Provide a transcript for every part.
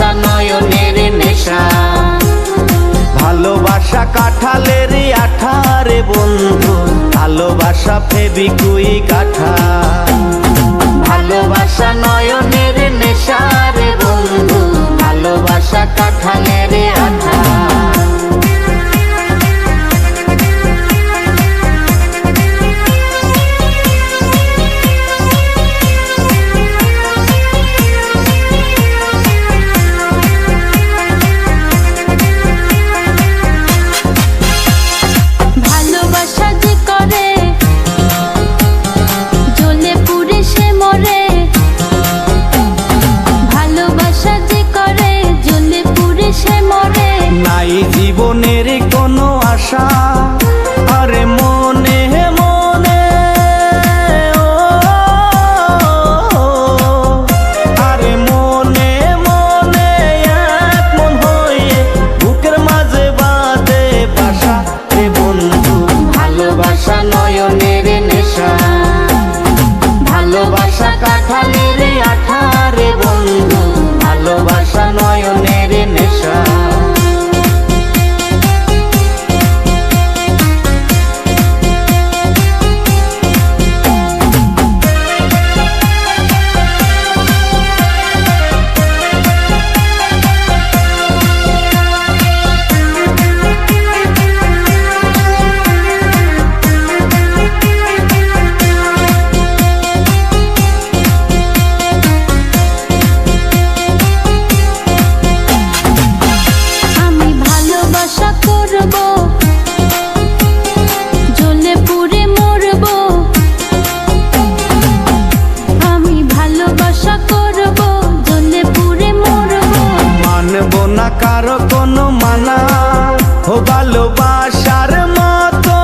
ভালোবাসা নয়নের নেশা। ভালোবাসা কাঁঠালের আঠা রে বন্ধু, ভালোবাসা ফেবিকুইক আঠা। ভালোবাসা নয়নের নেশা রে বন্ধু, ভালোবাসা কাঁঠালের আঠা। নাই জীবনের কোনো আশা, আরে মনে মনে ও, আরে মনে মনে এক মন হয়ে বুকের মাঝে বাঁধে বাসা রে বন্ধু। ভালোবাসা নয়নের নেশা, ভালোবাসা কাঁঠালের আঠা রে বন্ধু, ভালোবাসা নয়নের নেশা। না কারো কোনো মানা ও ভালোবাসার মতো,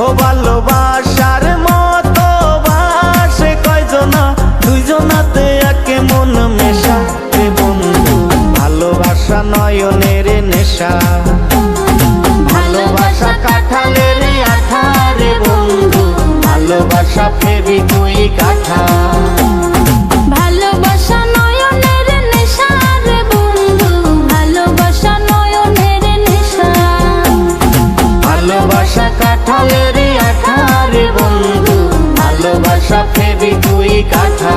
ও ভালোবাসার মতো বাসে কয়জনা, দুইজনাতে একে মন মেশা রে বন্ধু। ভালোবাসা নয়নের নেশা, ভালোবাসা কাঁঠালের আঠা রে বন্ধু, ভালোবাসা ফেবিকুইক আঠা। ভালোবাসা নয়নের নেশা রে বন্ধু, ভালোবাসা নয়নের নেশা। ভালোবাসা কাঁঠালের আঠা রে বন্ধু, ভালোবাসা ফেবিকুইক আঠা।